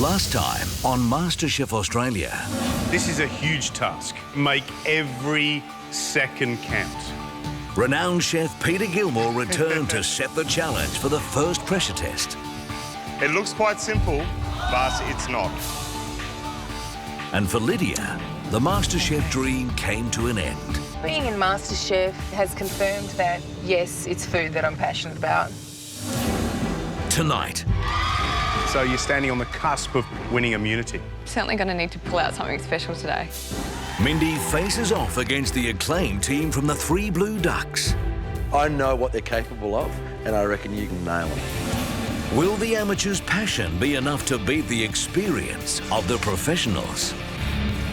Last time on MasterChef Australia. This is a huge task. Make every second count. Renowned chef Peter Gilmore returned to set the challenge for the first pressure test. It looks quite simple, but it's not. And for Lydia, the MasterChef dream came to an end. Being in MasterChef has confirmed that, yes, it's food that I'm passionate about. Tonight, So you're standing on the cusp of winning immunity. Certainly going to need to pull out something special today. Mindy faces off against the acclaimed team from the Three Blue Ducks. I know what they're capable of, and I reckon you can nail it. Will the amateurs' passion be enough to beat the experience of the professionals?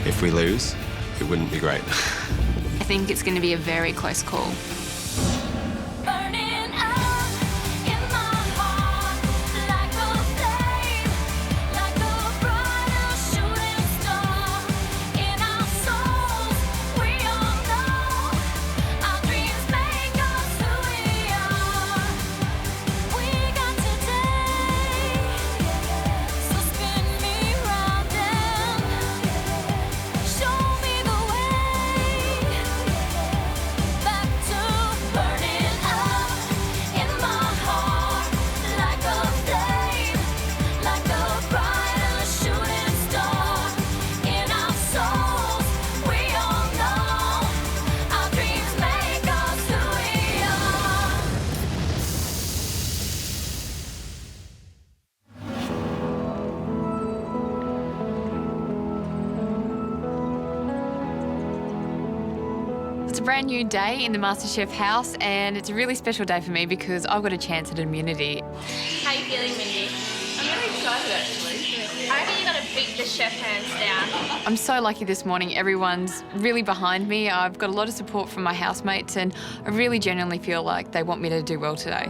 If we lose, it wouldn't be great. I think it's going to be a very close call. It's a brand new day in the MasterChef house, and it's a really special day for me because I've got a chance at immunity. How are you feeling, Mindy? I'm really excited, actually. I reckon you're going to beat the chef hands down. I'm so lucky this morning. Everyone's really behind me. I've got a lot of support from my housemates, and I really genuinely feel like they want me to do well today.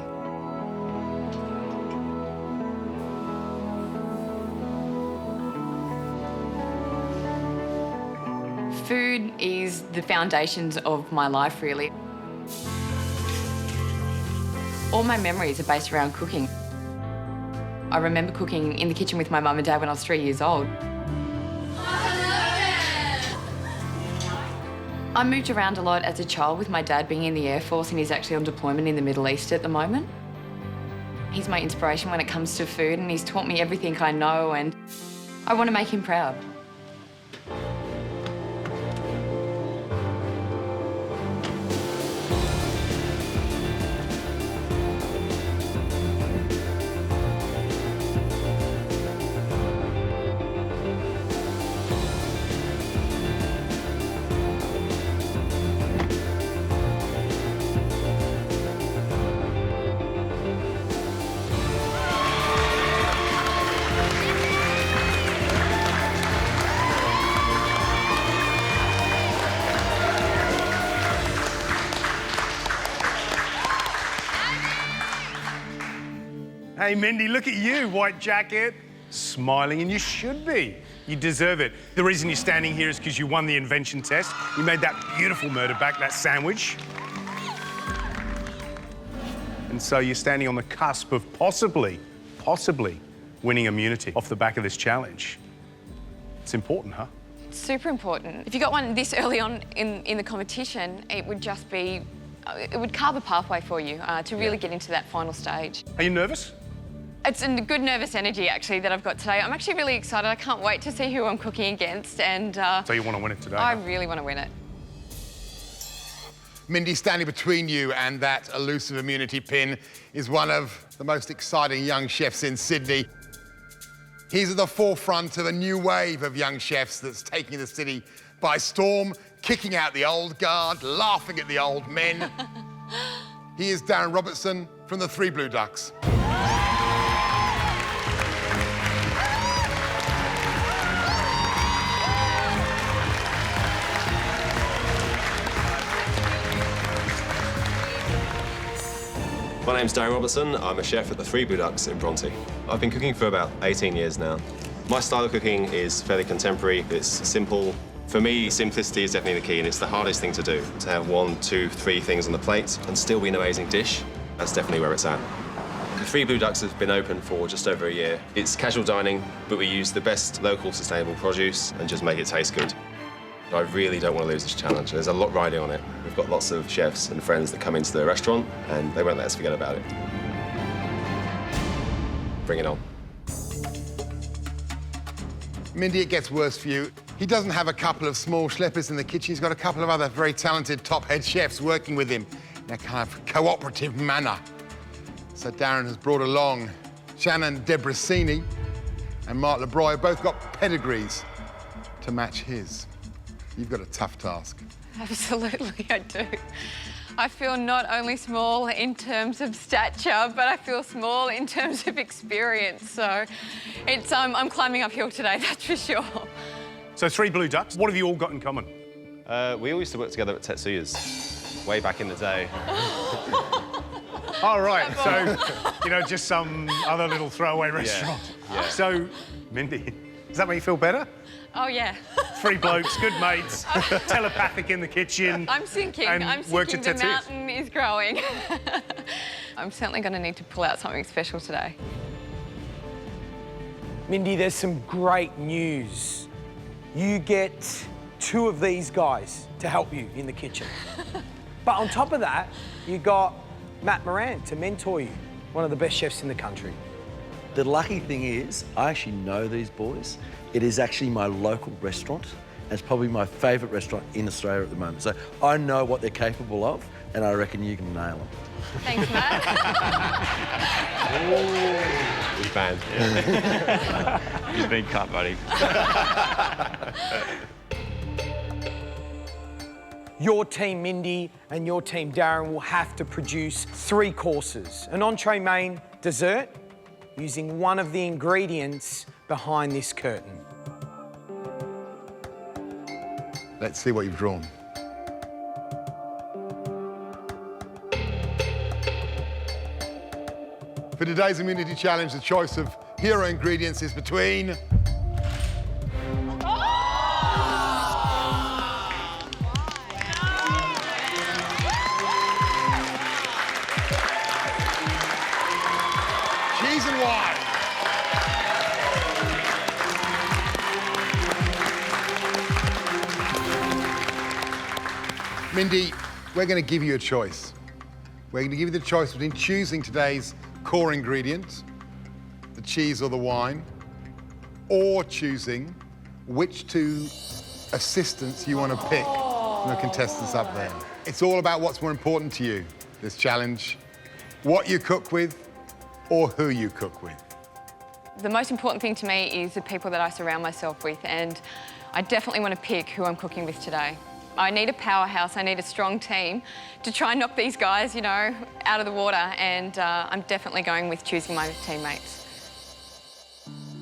Food is the foundations of my life, really. All my memories are based around cooking. I remember cooking in the kitchen with my mum and dad when I was 3 years old. I moved around a lot as a child with my dad being in the Air Force, and he's actually on deployment in the Middle East at the moment. He's my inspiration when it comes to food, and he's taught me everything I know, and I want to make him proud. Hey, Mindy, look at you, white jacket, smiling, and you should be. You deserve it. The reason you're standing here is because you won the invention test. You made that beautiful murder back, that sandwich. And so you're standing on the cusp of possibly winning immunity off the back of this challenge. It's important, huh? It's super important. If you got one this early on in the competition, it would just be, it would carve a pathway for you to really get into that final stage. Are you nervous? It's a good nervous energy, actually, that I've got today. I'm actually really excited. I can't wait to see who I'm cooking against, and So you want to win it today? I huh? really want to win it. Mindy, standing between you and that elusive immunity pin is one of the most exciting young chefs in Sydney. He's at the forefront of a new wave of young chefs that's taking the city by storm, kicking out the old guard, laughing at the old men. He is Darren Robertson from the Three Blue Ducks. My name's Darren Robertson. I'm a chef at the Three Blue Ducks in Bronte. I've been cooking for about 18 years now. My style of cooking is fairly contemporary. It's simple. For me, simplicity is definitely the key, and it's the hardest thing to do. To have 1, 2, 3 things on the plate and still be an amazing dish, that's definitely where it's at. The Three Blue Ducks have been open for just over a year. It's casual dining, but we use the best local sustainable produce and just make it taste good. I really don't want to lose this challenge. There's a lot riding on it. We've got lots of chefs and friends that come into the restaurant and they won't let us forget about it. Bring it on. Mindy, it gets worse for you. He doesn't have a couple of small schleppers in the kitchen. He's got a couple of other very talented top head chefs working with him in a kind of cooperative manner. So Darren has brought along Shannon Debrasini and Mark LeBroy, both got pedigrees to match his. You've got a tough task. Absolutely, I do. I feel not only small in terms of stature, but I feel small in terms of experience. So it's, I'm climbing uphill today, that's for sure. So Three Blue Ducks, what have you all got in common? We all used to work together at Tetsuya's way back in the day. All right, so, you know, just some other little throwaway restaurant. Yeah. So, Mindy, does that make you feel better? Oh, yeah. Three blokes, good mates, telepathic in the kitchen. I'm sinking the mountain is growing. I'm certainly going to need to pull out something special today. Mindy, there's some great news. You get 2 of these guys to help you in the kitchen. But on top of that, you got Matt Moran to mentor you, one of the best chefs in the country. The lucky thing is, I actually know these boys. It is actually my local restaurant. And it's probably my favourite restaurant in Australia at the moment. So I know what they're capable of, and I reckon you can nail them. Thanks, Matt. He's banned. He's been cut, buddy. Your team, Mindy, and your team, Darren, will have to produce 3 courses, an entree, main, dessert, using one of the ingredients behind this curtain. Let's see what you've drawn. For today's immunity challenge, the choice of hero ingredients is between... cheese and wine. Mindy, we're going to give you a choice. We're going to give you the choice between choosing today's core ingredient, the cheese or the wine, or choosing which 2 assistants you want to pick from the contestants up there. It's all about what's more important to you, this challenge, what you cook with or who you cook with. The most important thing to me is the people that I surround myself with, and I definitely want to pick who I'm cooking with today. I need a powerhouse, I need a strong team to try and knock these guys, you know, out of the water, and I'm definitely going with choosing my teammates.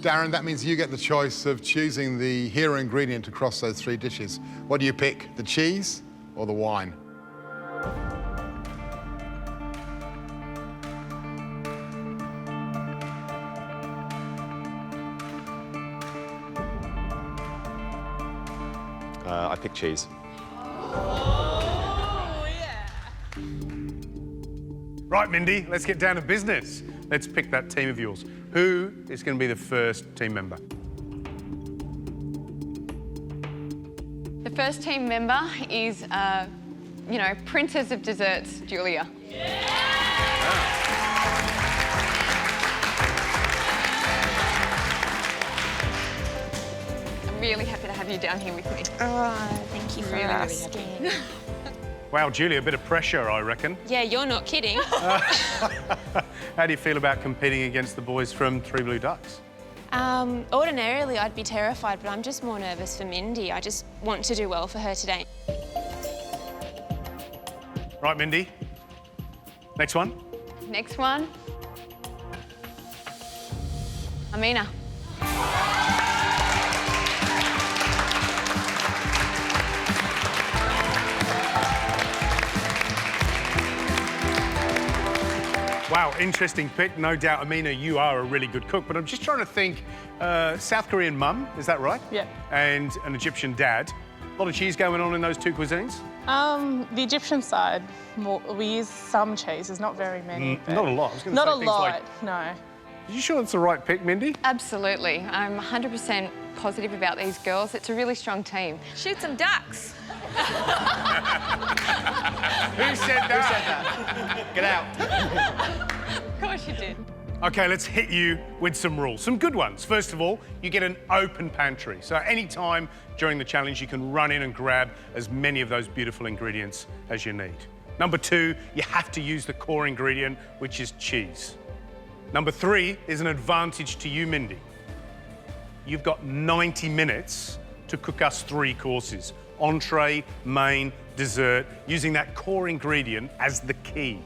Darren, that means you get the choice of choosing the hero ingredient across those 3 dishes. What do you pick, the cheese or the wine? I pick cheese. Oh, yeah. Right, Mindy, let's get down to business. Let's pick that team of yours. Who is going to be the first team member? The first team member is, you know, Princess of Desserts, Julia. I'm really happy to have you down here with me. Oh, thank you for asking. Wow, Julia, a bit of pressure, I reckon. Yeah, you're not kidding. How do you feel about competing against the boys from Three Blue Ducks? Ordinarily, I'd be terrified, but I'm just more nervous for Mindy. I just want to do well for her today. Right, Mindy. Next one. Next one. Amina. Wow, interesting pick. No doubt, Amina, you are a really good cook, but I'm just trying to think, South Korean mum, is that right? Yeah. And an Egyptian dad. A lot of cheese going on in those two cuisines? The Egyptian side, we use some cheeses, not very many. Not a lot. I was going to Not say a things lot, like... no. Are you sure that's the right pick, Mindy? Absolutely. I'm 100% positive about these girls. It's a really strong team. Shoot some ducks. Who said that? Get out. Of course you did. OK, let's hit you with some rules, some good ones. First of all, you get an open pantry. So any time during the challenge, you can run in and grab as many of those beautiful ingredients as you need. Number 2, you have to use the core ingredient, which is cheese. Number 3 is an advantage to you, Mindy. You've got 90 minutes to cook us 3 courses. Entree, main, dessert, using that core ingredient as the key.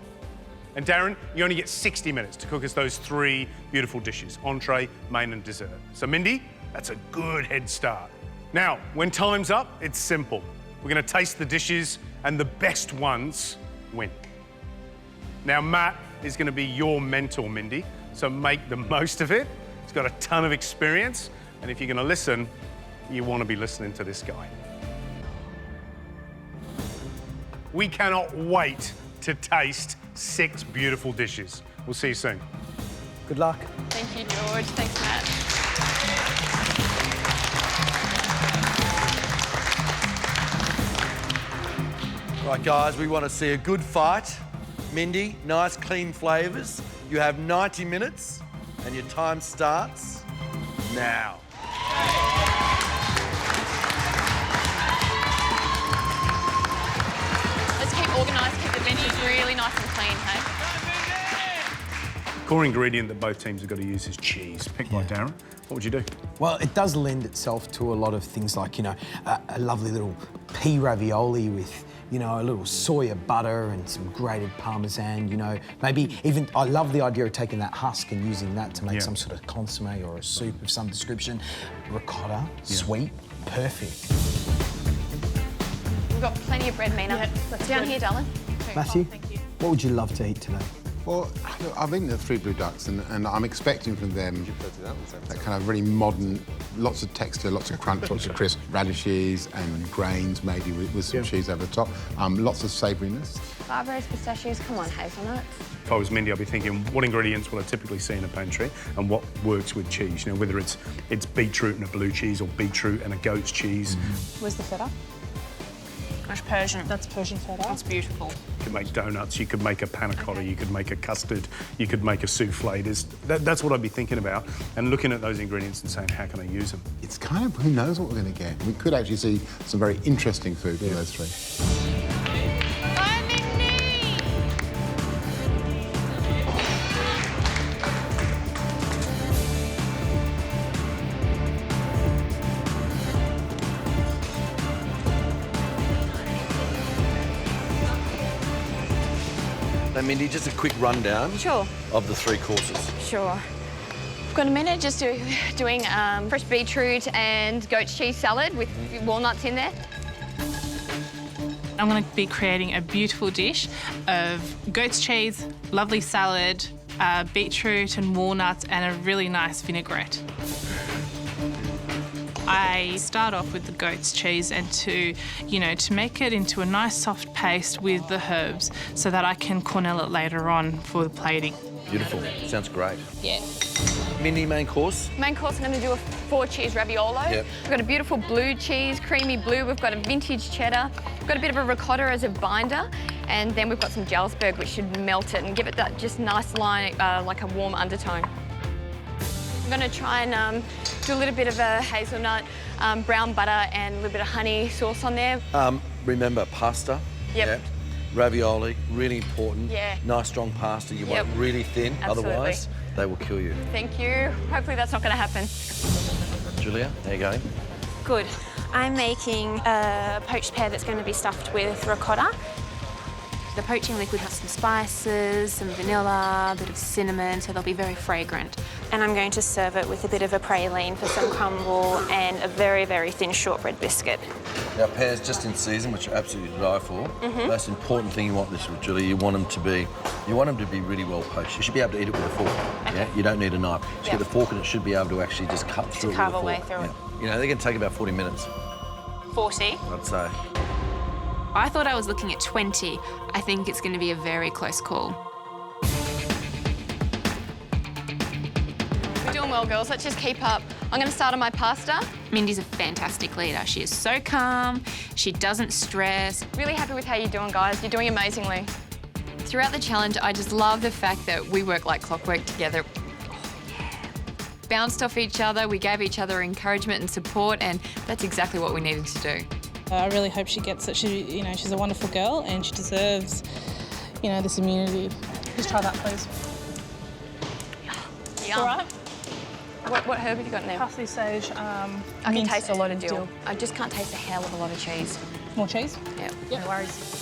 And Darren, you only get 60 minutes to cook us those 3 beautiful dishes, entree, main and dessert. So Mindy, that's a good head start. Now, when time's up, it's simple. We're going to taste the dishes and the best ones win. Now, Matt is going to be your mentor, Mindy, so make the most of it. He's got a ton of experience, and if you're going to listen, you want to be listening to this guy. We cannot wait to taste 6 beautiful dishes. We'll see you soon. Good luck. Thank you, George. Thanks, Matt. Right, guys, we want to see a good fight. Mindy, nice, clean flavours. You have 90 minutes, and your time starts now. Let's keep organised, keep the venues really nice and clean, hey? Core ingredient that both teams have got to use is cheese. Picked by Darren. What would you do? Well, it does lend itself to a lot of things like, you know, a lovely little pea ravioli with, you know, a little soya butter and some grated parmesan, you know. Maybe even, I love the idea of taking that husk and using that to make some sort of consomme or a soup of some description. Ricotta, sweet, perfect. We've got plenty of bread, Mina. Down here, darling. Matthew, Thank you. what would you love to eat today? Well, look, I've eaten the 3 Blue Ducks, and I'm expecting from them that kind of really modern, lots of texture, lots of crunch, lots of crisp, radishes and grains, maybe with some cheese over the top. Lots of savouriness. Barberries, pistachios, come on, hazelnuts. If I was Mindy, I'd be thinking, what ingredients will I typically see in a pantry and what works with cheese? You know, whether it's beetroot and a blue cheese or beetroot and a goat's cheese. Where's the feta? That's Persian. That's Persian feta. That's beautiful. You could make donuts, you could make a panna cotta, you could make a custard, you could make a souffle. That's what I'd be thinking about and looking at those ingredients and saying, how can I use them? It's kind of, who knows what we're going to get. We could actually see some very interesting food from those 3. Bye, Mindy! Now, Mindy, just a quick rundown Sure. of the 3 courses. Sure. I've got a minute just doing fresh beetroot and goat's cheese salad with walnuts in there. I'm going to be creating a beautiful dish of goat's cheese, lovely salad, beetroot and walnuts, and a really nice vinaigrette. I start off with the goat's cheese and to make it into a nice soft paste with the herbs so that I can cornel it later on for the plating. Beautiful. Sounds great. Yeah. Mindy, main course. Main course, I'm going to do a 4-cheese raviolo. Yep. We've got a beautiful blue cheese, creamy blue. We've got a vintage cheddar. We've got a bit of a ricotta as a binder. And then we've got some Jarlsberg, which should melt it and give it that just nice line, like a warm undertone. I'm going to try and do a little bit of a hazelnut, brown butter and a little bit of honey sauce on there. Remember, pasta. Yep. Ravioli, really important. Yeah. Nice, strong pasta. You want it really thin, Absolutely. otherwise they will kill you. Thank you. Hopefully that's not going to happen. Julia, how you going? Good. I'm making a poached pear that's going to be stuffed with ricotta. The poaching liquid has some spices, some vanilla, a bit of cinnamon, so they'll be very fragrant. And I'm going to serve it with a bit of a praline for some crumble and a very, very thin shortbread biscuit. Now, pears just in season, which are absolutely to die for. Most important thing you want this with, Julia, you want them to be really well poached. You should be able to eat it with a fork. Okay. Yeah, you don't need a knife. Just get the fork and it should be able to actually just cut through. To carve with a away fork. through it. You know, they're going to take about 40 minutes. 40. I'd say. I thought I was looking at 20. I think it's going to be a very close call. We're doing well, girls. Let's just keep up. I'm going to start on my pasta. Mindy's a fantastic leader. She is so calm. She doesn't stress. Really happy with how you're doing, guys. You're doing amazingly. Throughout the challenge, I just love the fact that we work like clockwork together. Bounced off each other, we gave each other encouragement and support, and that's exactly what we needed to do. I really hope she gets it. She's a wonderful girl and she deserves, this immunity. Just try that, please. Yum. All right. What herb have you got in there? Parsley, sage, I can mint, taste a lot of dill. I just can't taste a hell of a lot of cheese. More cheese? Yep. No worries.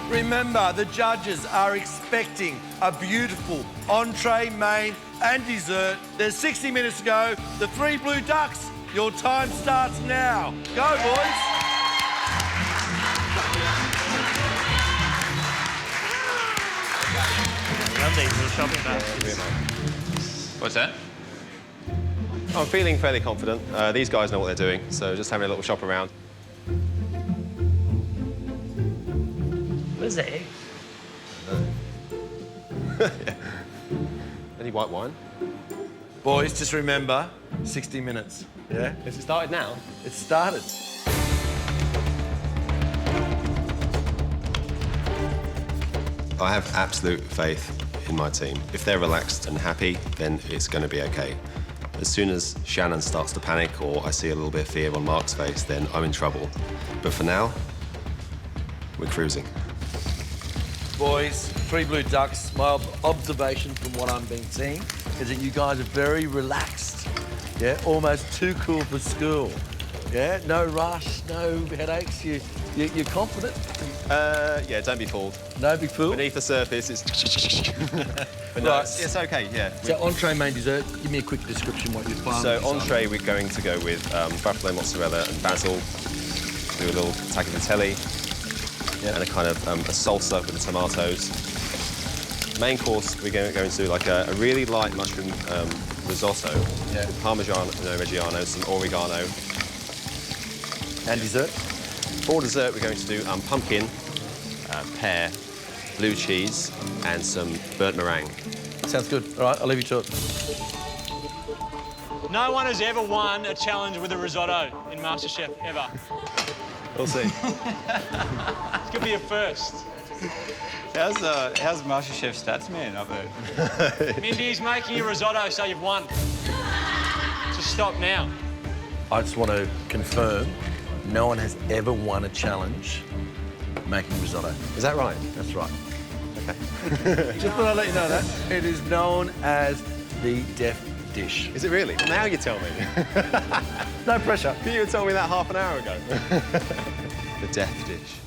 Remember, the judges are expecting a beautiful entree, main and dessert. There's 60 minutes to go. The 3 Blue Ducks, your time starts now. Go, boys. Love these little shopping baskets. What's that? I'm feeling fairly confident. These guys know what they're doing, so just having a little shop around. What is that? Yeah. Any white wine? Boys, just remember, 60 minutes. Yeah? Has it started now? It started. I have absolute faith in my team. If they're relaxed and happy, then it's going to be okay. As soon as Shannon starts to panic or I see a little bit of fear on Mark's face, then I'm in trouble. But for now, we're cruising. Boys, 3 Blue Ducks, my observation from what I'm being seeing is that you guys are very relaxed. Yeah, almost too cool for school. Yeah, no rush, no headaches. You're confident. Yeah, don't be fooled. No be fooled. Beneath the surface, it's... But no, Right. it's okay, yeah. So entree, main, dessert. Give me a quick description what you're planning. So entree, we're going to go with buffalo mozzarella and basil. Do a little tagliatelle. And a kind of a salsa with the tomatoes. Main course, we're going to do like a really light mushroom risotto with Parmigiano Reggiano, some oregano. And dessert? For dessert, we're going to do pumpkin, pear, blue cheese, and some burnt meringue. Sounds good. All right, I'll leave you to it. No one has ever won a challenge with a risotto in MasterChef, ever. We'll see. It's gonna be a first. How's MasterChef stats man up there? Mindy's making a risotto, so you've won. Just stop now. I just want to confirm, no one has ever won a challenge making risotto. Is that right? That's right. Okay. Just thought I'd let you know that. It is known as the death dish. Is it really? Now you tell me. No pressure. You were telling me that half an hour ago. The death dish.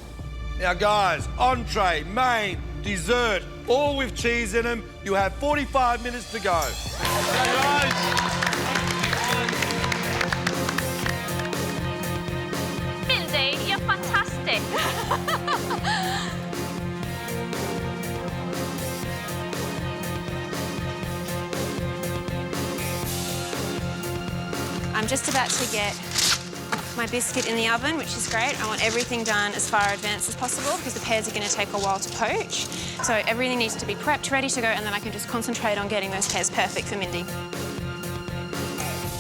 Now, guys, entree, main, dessert, all with cheese in them. You have 45 minutes to go. Mindy, you're fantastic. I'm just about to get my biscuit in the oven, which is great. I want everything done as far advanced as possible because the pears are going to take a while to poach. So everything needs to be prepped, ready to go, and then I can just concentrate on getting those pears perfect for Mindy.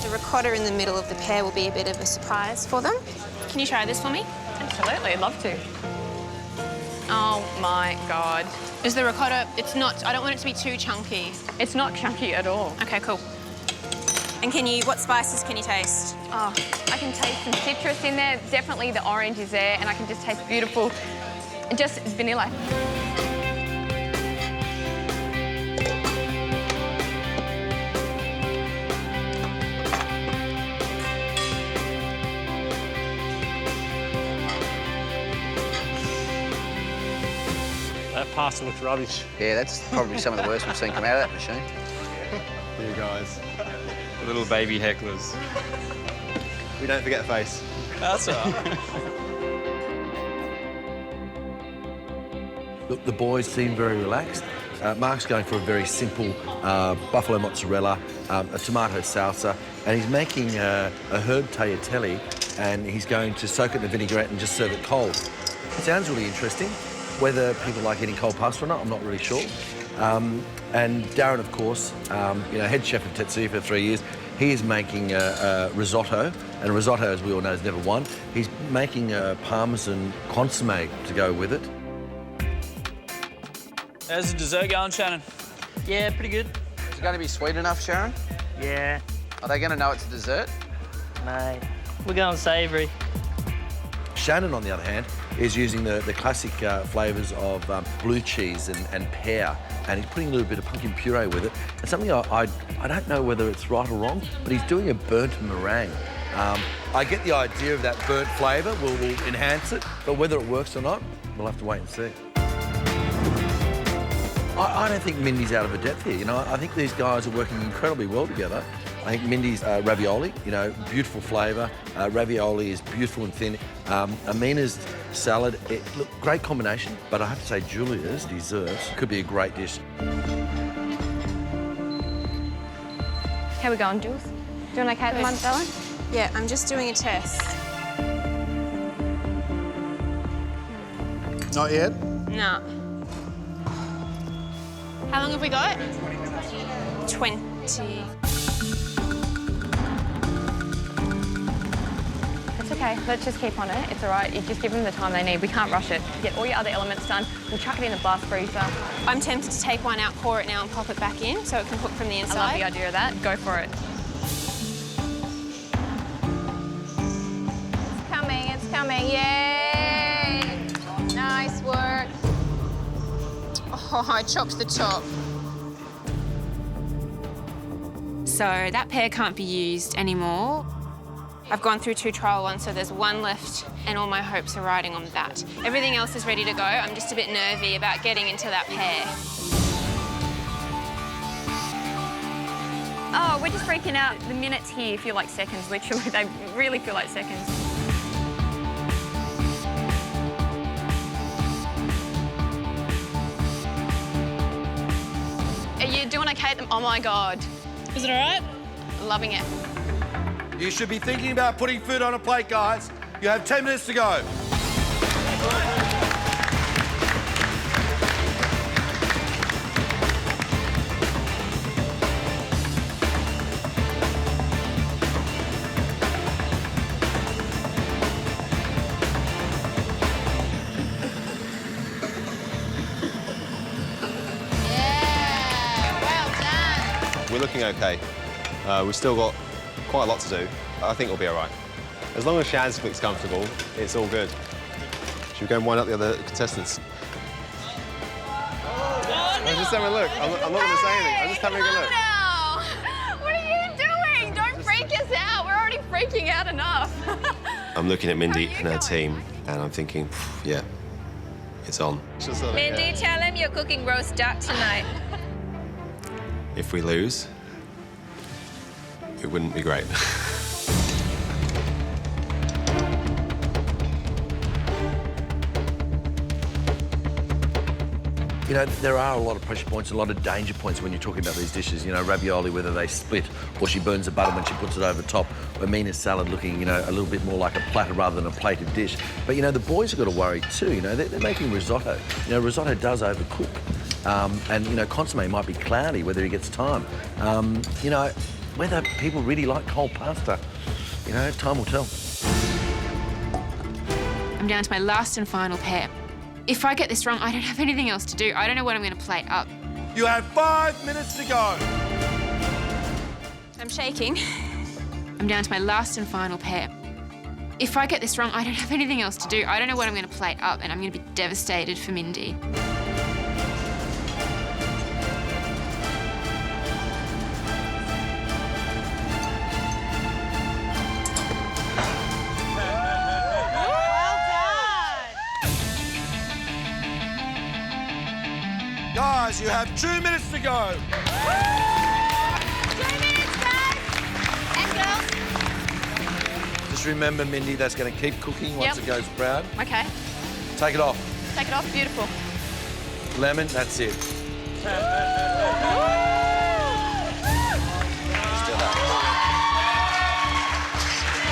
The ricotta in the middle of the pear will be a bit of a surprise for them. Can you try this for me? Absolutely, I'd love to. Oh my God. Is the ricotta, it's not, I don't want it to be too chunky. It's not chunky at all. Okay, cool. And what spices can you taste? Oh, I can taste some citrus in there. Definitely the orange is there, and I can just taste beautiful, just vanilla. That pasta looks rubbish. Yeah, that's probably some of the worst we've seen come out of that machine. You guys. Little baby hecklers. We don't forget the face. That's all right. Look, the boys seem very relaxed. Mark's going for a very simple buffalo mozzarella, a tomato salsa, and he's making a herb tagliatelle, and he's going to soak it in a vinaigrette and just serve it cold. It sounds really interesting. Whether people like eating cold pasta or not, I'm not really sure. And Darren, of course, head chef of Tetsuya for 3 years, he is making a risotto, and risotto, as we all know, is never one. He's making a Parmesan consomme to go with it. How's the dessert going, Shannon? Yeah, pretty good. Is it going to be sweet enough, Sharon? Yeah. Are they going to know it's a dessert? Mate, we're going savoury. Shannon, on the other hand, is using the classic flavours of blue cheese and pear, and he's putting a little bit of pumpkin puree with it. It's something I don't know whether it's right or wrong, but he's doing a burnt meringue. I get the idea of that burnt flavour will enhance it, but whether it works or not, we'll have to wait and see. I don't think Mindy's out of her depth here. I think these guys are working incredibly well together. I think Mindy's ravioli, beautiful flavour. Ravioli is beautiful and thin. Amina's salad, look, great combination, but I have to say Julia's desserts could be a great dish. How we going, Jules? Doing okay at the moment, Bella? Yeah, I'm just doing a test. Not yet? No. How long have we got? 20. It's okay, let's just keep on it. It's all right, you just give them the time they need. We can't rush it. Get all your other elements done. We'll chuck it in the blast freezer. I'm tempted to take one out, pour it now and pop it back in so it can cook from the inside. I love the idea of that. Go for it. It's coming, yay! Nice work. Oh, I chopped the top. So that pear can't be used anymore. I've gone through 2 trial ones, so there's 1 left, and all my hopes are riding on that. Everything else is ready to go. I'm just a bit nervy about getting into that pear. Oh, we're just freaking out. The minutes here feel like seconds, literally. They really feel like seconds. Are you doing okay at the... Oh, my God. Is it all right? Loving it. You should be thinking about putting food on a plate, guys. You have 10 minutes to go. We're looking okay. We've still got quite a lot to do. I think we'll be all right. As long as Shaz looks comfortable, it's all good. Should we go and wind up the other contestants? I'm just having a look. I'm not going to say anything. I'm just having a look. No! What are you doing? Don't freak us out. We're already freaking out enough. I'm looking at Mindy and her team, and I'm thinking, yeah, it's on. Mindy, tell him you're cooking roast duck tonight. If we lose, it wouldn't be great. There are a lot of pressure points, a lot of danger points when you're talking about these dishes. Ravioli, whether they split or she burns the butter when she puts it over top. Amina's salad looking, a little bit more like a platter rather than a plated dish. But, the boys have got to worry too. They're making risotto. Risotto does overcook. And, consomme might be cloudy, whether he gets time. Whether people really like cold pasta, time will tell. I'm down to my last and final pair. If I get this wrong, I don't have anything else to do. I don't know what I'm going to plate up. You have 5 minutes to go. I'm shaking. I'm down to my last and final pair. If I get this wrong, I don't have anything else to do. I don't know what I'm going to plate up, and I'm going to be devastated for Mindy. Guys, you have 2 minutes to go. 2 minutes, guys! And girls. Just remember, Mindy, that's going to keep cooking once it goes brown. Okay. Take it off. Take it off. Beautiful. Lemon, that's it.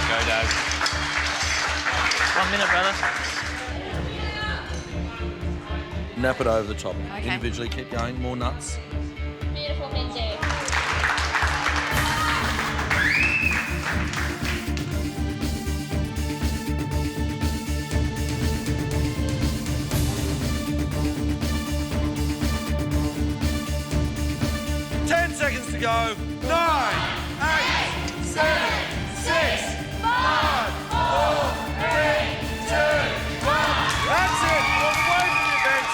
Go, Dad. 1 minute, brother. Nap it over the top. Okay. Individually, keep going. More nuts. Beautiful, Mindy. Seconds to go. 9, 8, 7, 6, 5, 4, 3, 2, 1. That's it. Walk away from your bench.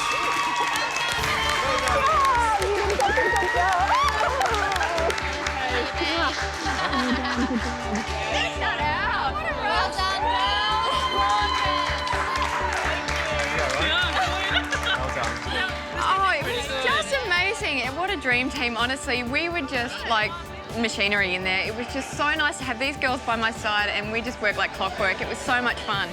Well done, Oh, it was just amazing. And what a dream team, honestly. We were just like machinery in there. It was just so nice to have these girls by my side and we just worked like clockwork. It was so much fun.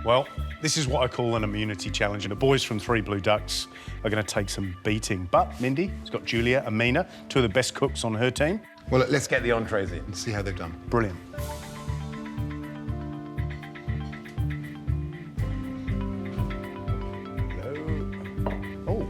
Well, this is what I call an immunity challenge, and the boys from 3 Blue Ducks are going to take some beating. But Mindy has got Julia and Mina, 2 of the best cooks on her team. Well, let's get the entrees in and see how they've done. Brilliant. Oh.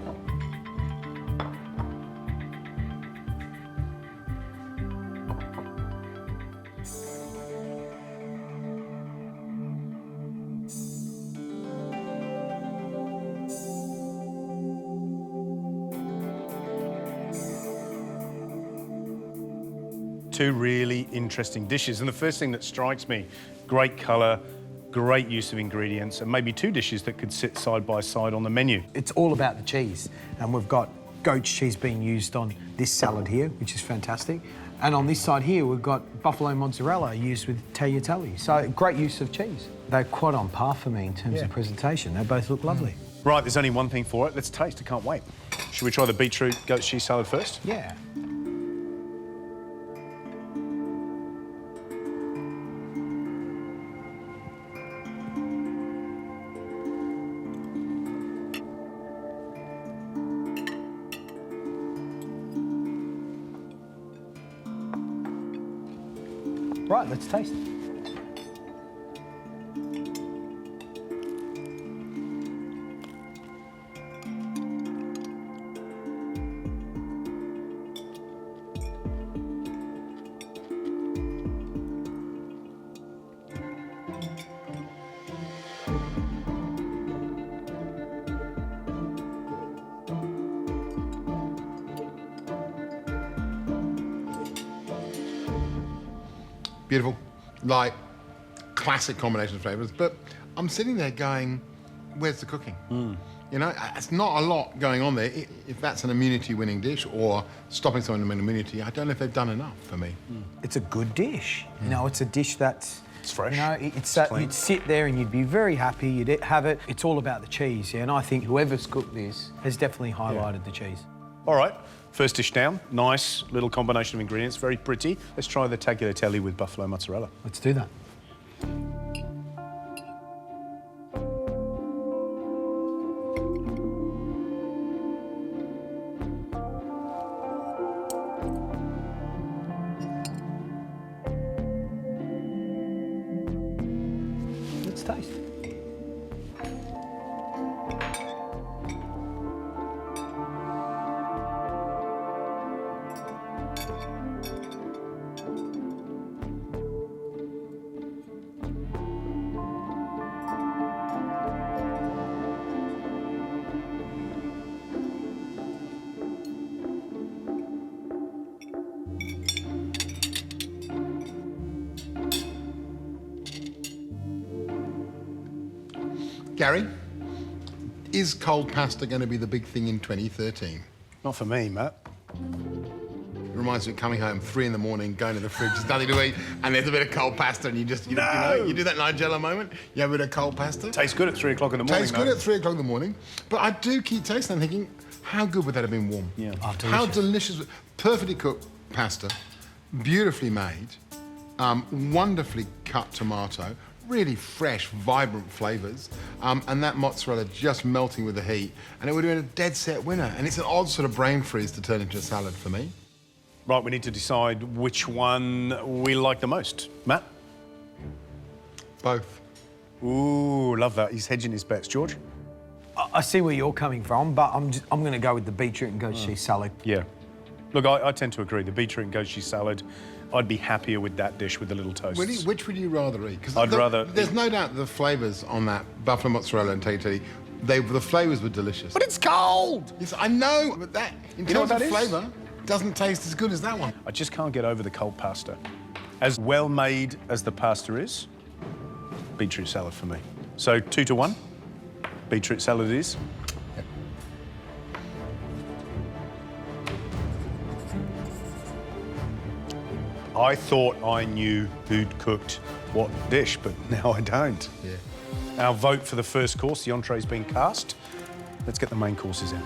Two really interesting dishes. And the first thing that strikes me, great colour, great use of ingredients, and maybe 2 dishes that could sit side by side on the menu. It's all about the cheese, and we've got goat's cheese being used on this salad here, which is fantastic. And on this side here, we've got buffalo mozzarella used with tagliatelle. So great use of cheese. They're quite on par for me in terms of presentation. They both look lovely. Right, there's only one thing for it. Let's taste. I can't wait. Should we try the beetroot goat's cheese salad first? Yeah. Right, let's taste. Beautiful, like classic combination of flavours, but I'm sitting there going, where's the cooking? You know, it's not a lot going on there. If that's an immunity-winning dish or stopping someone from an immunity, I don't know if they've done enough for me. It's a good dish. You know, it's a dish that's... It's fresh. You know, it's that clean. you'd sit there and you'd be very happy, you'd have it. It's all about the cheese, yeah, and I think whoever's cooked this has definitely highlighted the cheese. All right, first dish down. Nice little combination of ingredients, very pretty. Let's try the tagliatelle with buffalo mozzarella. Let's do that. Let's taste. Gary, is cold pasta going to be the big thing in 2013? Not for me, Matt. It reminds me of coming home 3 in the morning, going to the fridge, there's nothing to eat, and there's a bit of cold pasta, and you just, you know, you do that Nigella moment, you have a bit of cold pasta. Tastes good at 3 o'clock in the morning. Tastes good at 3 o'clock in the morning, but I do keep tasting and thinking, how good would that have been warm? Yeah. Oh, delicious. How delicious, perfectly cooked pasta, beautifully made, wonderfully cut tomato, really fresh, vibrant flavours, and that mozzarella just melting with the heat, and it would have been a dead set winner. And it's an odd sort of brain freeze to turn into a salad for me. Right, we need to decide which one we like the most. Matt? Both. Ooh, love that. He's hedging his bets. George? I see where you're coming from, but I'm going to go with the beetroot and goat cheese salad. Yeah. Look, I tend to agree. The beetroot and goat cheese salad, I'd be happier with that dish with the little toasts. Which would you rather eat? Because I'd rather... There's no doubt the flavours on that buffalo mozzarella and tagliatelle, the flavours were delicious. But it's cold! Yes, I know, but that, in terms of flavour, doesn't taste as good as that one. I just can't get over the cold pasta. As well made as the pasta is, beetroot salad for me. So 2-1, beetroot salad it is. I thought I knew who'd cooked what dish, but now I don't. Yeah. Our vote for the first course, the entree's been cast. Let's get the main courses in.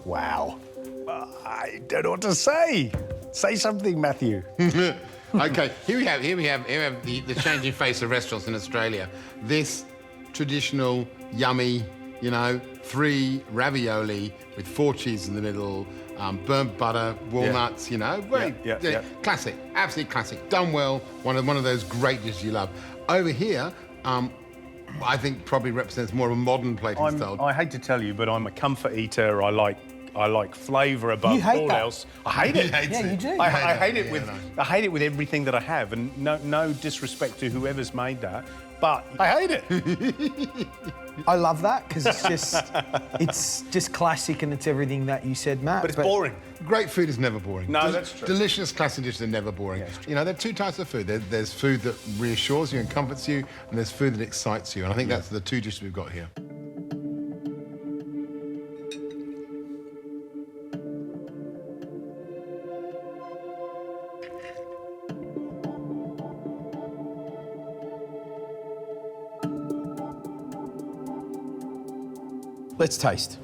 Wow. I don't know what to say. Say something, Matthew. Okay, here we have the changing face of restaurants in Australia. This traditional, yummy, 3 ravioli with 4 cheeses in the middle, burnt butter, walnuts, classic, absolutely classic. Done well, one of those great dishes you love. Over here, I think probably represents more of a modern plating style. I hate to tell you, but I'm a comfort eater. I like flavour above all else. I hate it. Yeah, you do. I hate it with everything that I have, and no disrespect to whoever's made that, but I hate it. I love that because it's just classic and it's everything that you said, Matt. But it's boring. Great food is never boring. No, that's true. Delicious classic dishes are never boring. Yeah, there are 2 types of food. There's food that reassures you and comforts you, and there's food that excites you. And I think that's the 2 dishes we've got here. Let's taste.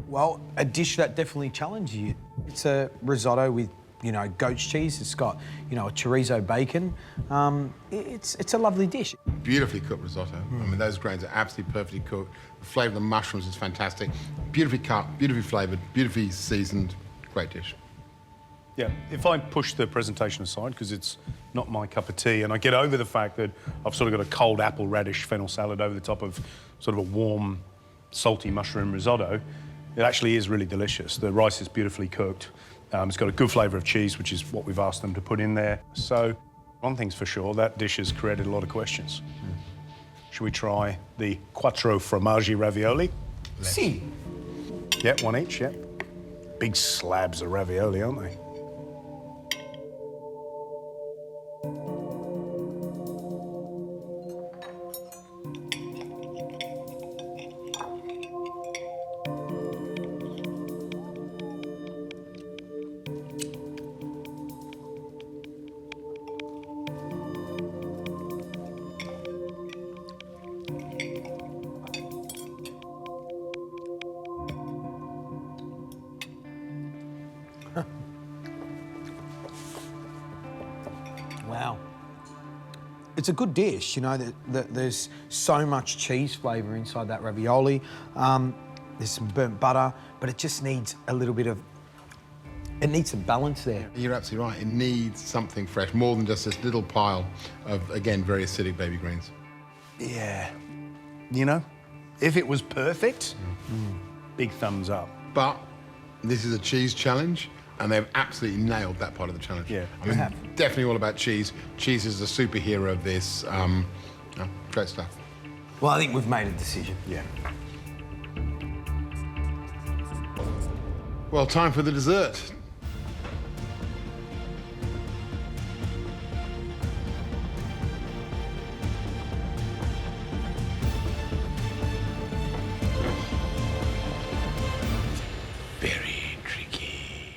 Well, a dish that definitely challenges you. It's a risotto with, goat's cheese. It's got, a chorizo bacon. It's a lovely dish. Beautifully cooked risotto. I mean, those grains are absolutely perfectly cooked. The flavour of the mushrooms is fantastic. Beautifully cut, beautifully flavoured, beautifully seasoned. Great dish. Yeah, if I push the presentation aside, because it's not my cup of tea, and I get over the fact that I've sort of got a cold apple radish fennel salad over the top of sort of a warm, salty mushroom risotto, it actually is really delicious. The rice is beautifully cooked. It's got a good flavour of cheese, which is what we've asked them to put in there. So, one thing's for sure, that dish has created a lot of questions. Should we try the quattro formaggi ravioli? Si. Yeah, 1 each, yeah. Big slabs of ravioli, aren't they? Wow. It's a good dish, there's so much cheese flavour inside that ravioli. There's some burnt butter, but it just needs a little bit of... It needs some balance there. You're absolutely right. It needs something fresh, more than just this little pile of, again, very acidic baby greens. Yeah. If it was perfect, big thumbs up. But This is a cheese challenge, and they've absolutely nailed that part of the challenge. Yeah, I mean, definitely all about cheese. Cheese is the superhero of this. Great stuff. Well, I think we've made a decision. Yeah. Well, time for the dessert. Very tricky.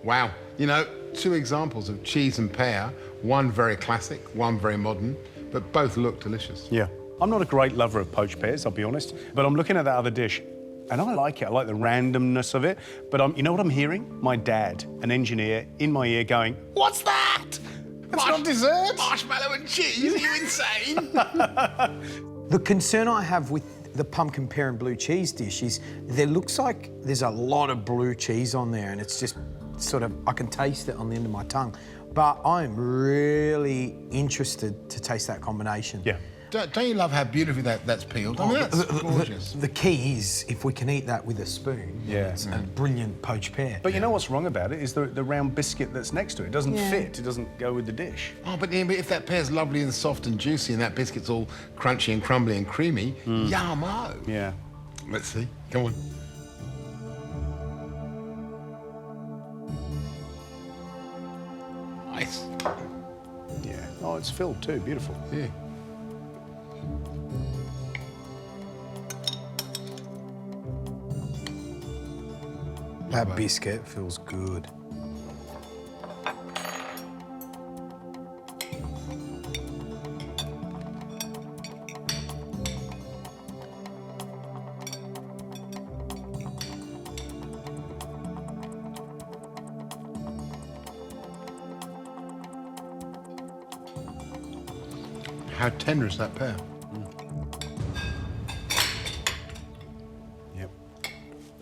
Wow. You know, two examples of cheese and pear, one very classic, one very modern, but both look delicious. Yeah. I'm not a great lover of poached pears, I'll be honest, but I'm looking at that other dish, and I like it. I like the randomness of it, but you know what I'm hearing? My dad, an engineer, in my ear going, "What's that? That's not dessert!" Marshmallow and cheese? Are you insane? The concern I have with the pumpkin pear and blue cheese dish is there looks like there's a lot of blue cheese on there, and it's just sort of, I can taste it on the end of my tongue. But I'm really interested to taste that combination. Yeah. Don't you love how beautifully that's peeled? I mean, that's gorgeous. The key is if we can eat that with a spoon. Yeah. It's a brilliant poached pear. But you know what's wrong about it is the round biscuit that's next to it. It doesn't fit, it doesn't go with the dish. Oh, but if that pear's lovely and soft and juicy and that biscuit's all crunchy and crumbly and creamy, yum-o. Yeah. Let's see. Come on. Nice. Yeah. Oh, it's filled too. Beautiful. Yeah. That biscuit feels good. How tender is that pear? Yep.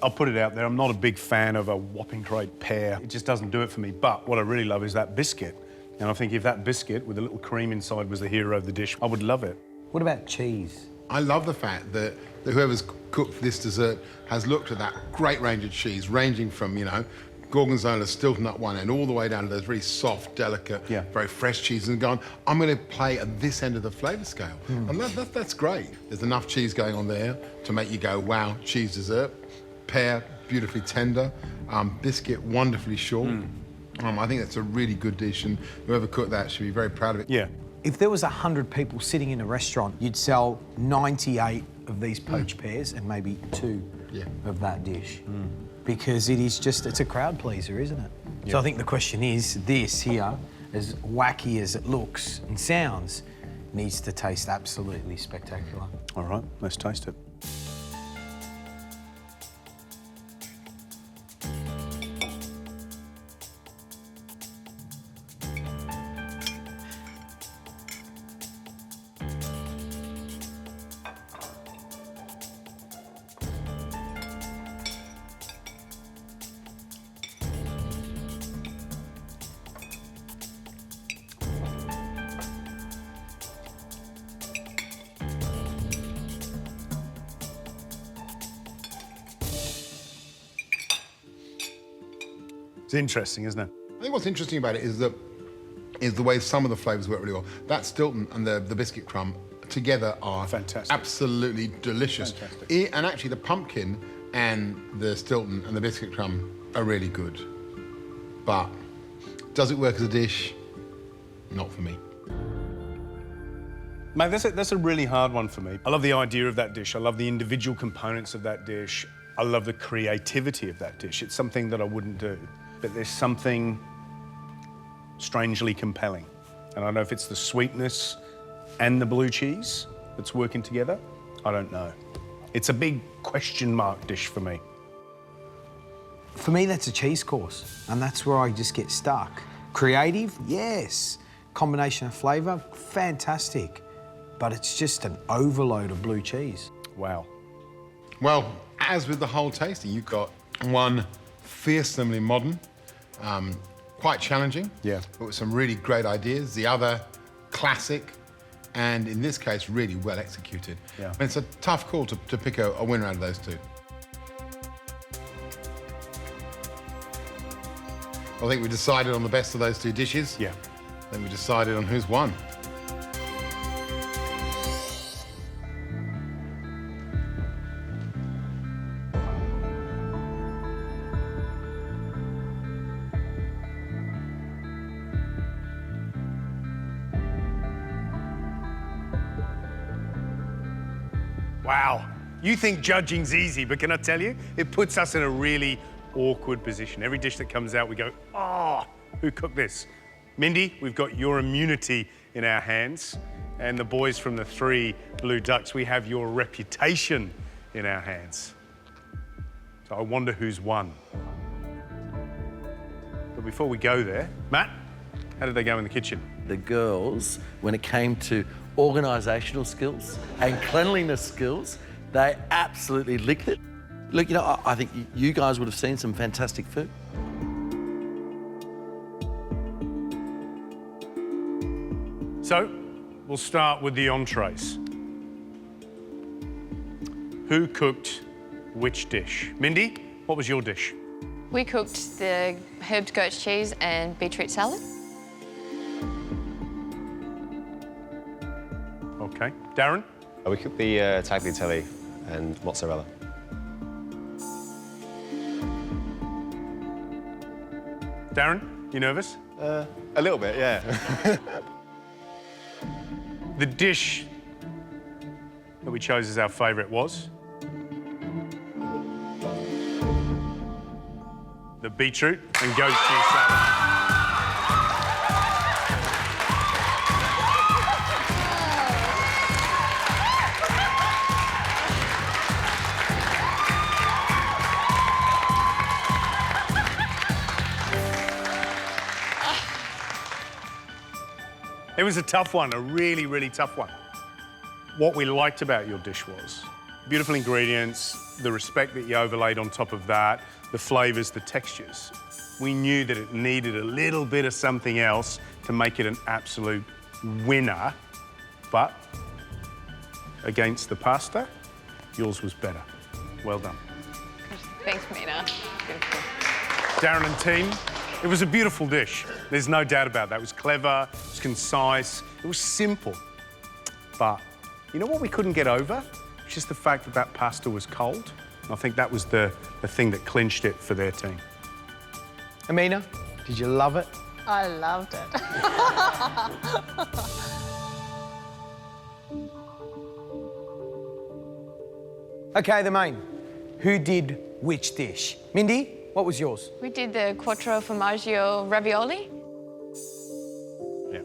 I'll put it out there, I'm not a big fan of a whopping great pear. It just doesn't do it for me. But what I really love is that biscuit. And I think if that biscuit with a little cream inside was the hero of the dish, I would love it. What about cheese? I love the fact that whoever's cooked this dessert has looked at that great range of cheese, ranging from, you know, Gorgonzola, Stilton at one end, all the way down to those really soft, delicate, very fresh cheeses, and gone, I'm going to play at this end of the flavour scale. And that's great. There's enough cheese going on there to make you go, wow, cheese dessert. Pear, beautifully tender. Biscuit, wonderfully short. I think that's a really good dish, and whoever cooked that should be very proud of it. Yeah. If there was 100 people sitting in a restaurant, you'd sell 98 of these poached pears and maybe 2 of that dish. Because it is just, it's a crowd pleaser, isn't it? Yeah. So I think the question is, this here, as wacky as it looks and sounds, needs to taste absolutely spectacular. All right, let's taste it. It's interesting, isn't it? I think what's interesting about it is the way some of the flavours work really well. That Stilton and the biscuit crumb together are fantastic, absolutely delicious. Fantastic. And actually, the pumpkin and the Stilton and the biscuit crumb are really good. But does it work as a dish? Not for me. Mate, that's a really hard one for me. I love the idea of that dish. I love the individual components of that dish. I love the creativity of that dish. It's something that I wouldn't do. But there's something strangely compelling. And I don't know if it's the sweetness and the blue cheese that's working together. I don't know. It's a big question mark dish for me. For me, that's a cheese course, and that's where I just get stuck. Creative, yes. Combination of flavour, fantastic. But it's just an overload of blue cheese. Wow. Well, as with the whole tasting, you've got one fearsomely modern, quite challenging, but with some really great ideas. The other, classic, and in this case, really well executed. Yeah. I mean, it's a tough call to pick a winner out of those two. I think we decided on the best of those two dishes. Yeah. Then we decided on who's won. Wow. You think judging's easy, but can I tell you, it puts us in a really awkward position. Every dish that comes out, we go, oh, who cooked this? Mindy, we've got your immunity in our hands. And the boys from the 3 Blue Ducks, we have your reputation in our hands. So I wonder who's won. But before we go there, Matt, how did they go in the kitchen? The girls, when it came to organisational skills and cleanliness skills, they absolutely licked it. Look, you know, I think you guys would have seen some fantastic food. So, we'll start with the entrees. Who cooked which dish? Mindy, what was your dish? We cooked the herbed goat's cheese and beetroot salad. Okay. Darren? We cooked the tagliatelle and mozzarella. Darren, you nervous? A little bit, yeah. The dish that we chose as our favourite was the beetroot and goat cheese salad. It was a tough one, a really, really tough one. What we liked about your dish was beautiful ingredients, the respect that you overlaid on top of that, the flavours, the textures. We knew that it needed a little bit of something else to make it an absolute winner, but against the pasta, yours was better. Well done. Thanks, Mina. Beautiful. Darren and team, it was a beautiful dish. There's no doubt about that. It was clever, it was concise, it was simple. But you know what we couldn't get over? It's just the fact that that pasta was cold. And I think that was the thing that clinched it for their team. Amina, did you love it? I loved it. Okay, the main. Who did which dish? Mindy, what was yours? We did the quattro formaggio ravioli. Yeah.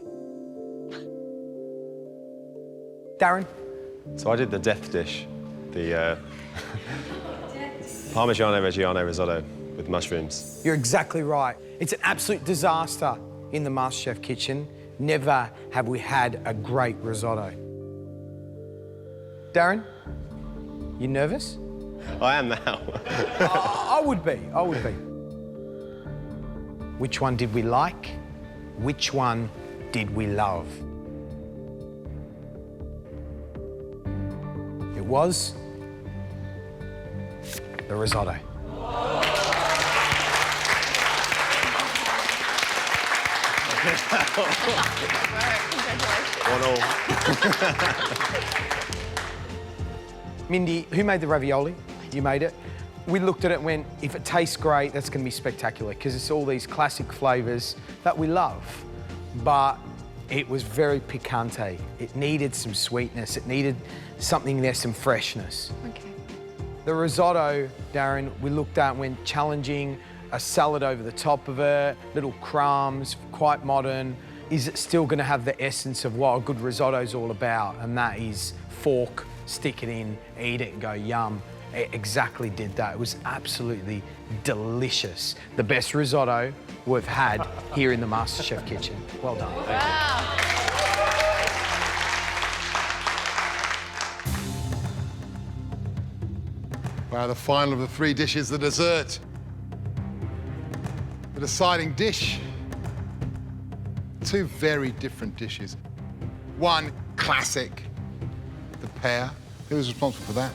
Darren? So I did the death dish, the Parmigiano Reggiano risotto with mushrooms. You're exactly right. It's an absolute disaster in the MasterChef kitchen. Never have we had a great risotto. Darren, you nervous? I am now. I would be. Which one did we like? Which one did we love? It was the risotto. Mindy, who made the ravioli? You made it. We looked at it and went, if it tastes great, that's going to be spectacular because it's all these classic flavours that we love. But it was very picante. It needed some sweetness. It needed something there, some freshness. Okay. The risotto, Darren, we looked at and went challenging, a salad over the top of it, little crumbs, quite modern. Is it still going to have the essence of what a good risotto is all about? And that is fork, stick it in, eat it, go yum. It exactly did that. It was absolutely delicious. The best risotto we've had here in the MasterChef kitchen. Well done. Wow. So the final of the 3 dishes, the dessert. The deciding dish. 2 very different dishes. One, classic, the pear. Who was responsible for that?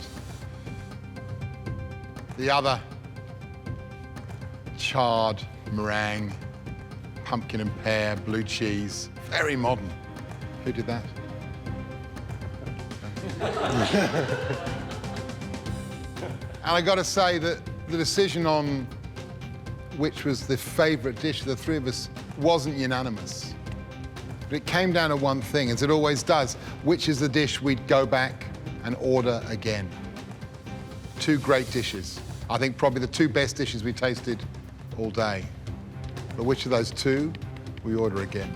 The other, charred meringue, pumpkin and pear, blue cheese. Very modern. Who did that? And I got to say that the decision on which was the favourite dish of the 3 of us wasn't unanimous. But it came down to one thing, as it always does, which is the dish we'd go back and order again. 2 great dishes. I think probably the 2 best dishes we tasted all day. But which of those 2 we order again?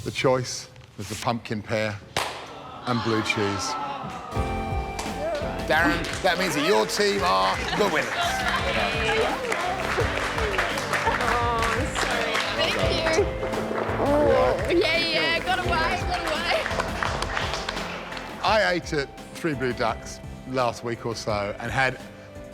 The choice was the pumpkin pear and blue cheese. Darren, that means that your team are the winners. Thank you. Oh, yeah, got away. I ate at 3 Blue Ducks last week or so and had,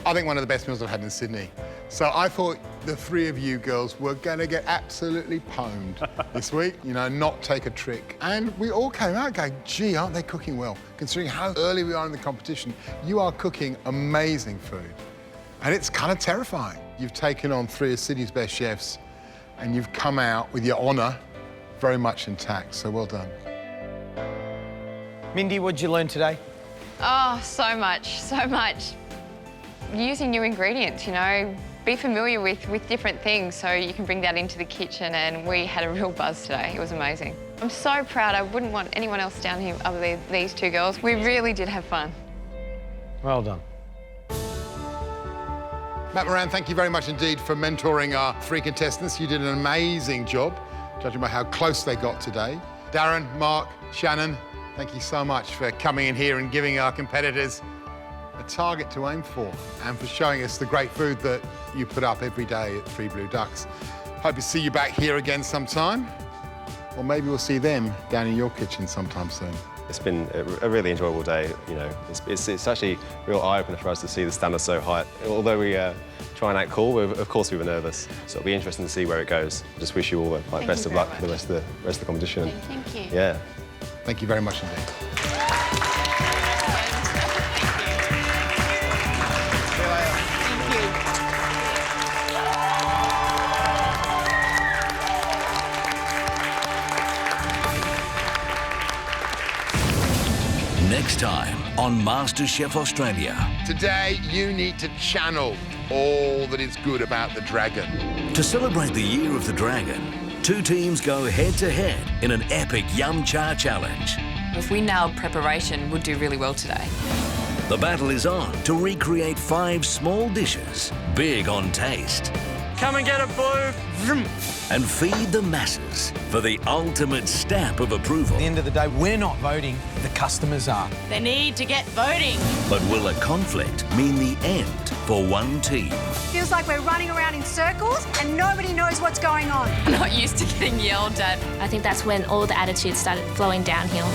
I think, one of the best meals I've had in Sydney. So I thought the 3 of you girls were going to get absolutely pwned this week, you know, not take a trick. And we all came out going, gee, aren't they cooking well? Considering how early we are in the competition, you are cooking amazing food. And it's kind of terrifying. You've taken on 3 of Sydney's best chefs and you've come out with your honour very much intact, so well done. Mindy, what did you learn today? Oh, so much. Using new ingredients, you know, be familiar with different things so you can bring that into the kitchen, and we had a real buzz today. It was amazing. I'm so proud. I wouldn't want anyone else down here other than these 2 girls. We really did have fun. Well done. Matt Moran, thank you very much indeed for mentoring our 3 contestants. You did an amazing job, judging by how close they got today. Darren, Mark, Shannon, thank you so much for coming in here and giving our competitors a target to aim for and for showing us the great food that you put up every day at 3 Blue Ducks. Hope to see you back here again sometime, or maybe we'll see them down in your kitchen sometime soon. It's been a really enjoyable day. You know, it's actually a real eye-opener for us to see the standard so high. Although we try and act cool, of course we were nervous. So it'll be interesting to see where it goes. Just wish you all the best of luck for the rest of the competition. Thank you. Yeah. Thank you very much indeed. Next time on MasterChef Australia. Today, you need to channel all that is good about the dragon. To celebrate the Year of the Dragon, 2 teams go head-to-head in an epic Yum Cha challenge. If we nailed preparation, we'd do really well today. The battle is on to recreate 5 small dishes, big on taste. Come and get it, Blue. Vroom. And feed the masses for the ultimate stamp of approval. At the end of the day, we're not voting, the customers are. They need to get voting. But will a conflict mean the end for one team? Feels like we're running around in circles and nobody knows what's going on. I'm not used to getting yelled at. I think that's when all the attitudes started flowing downhill.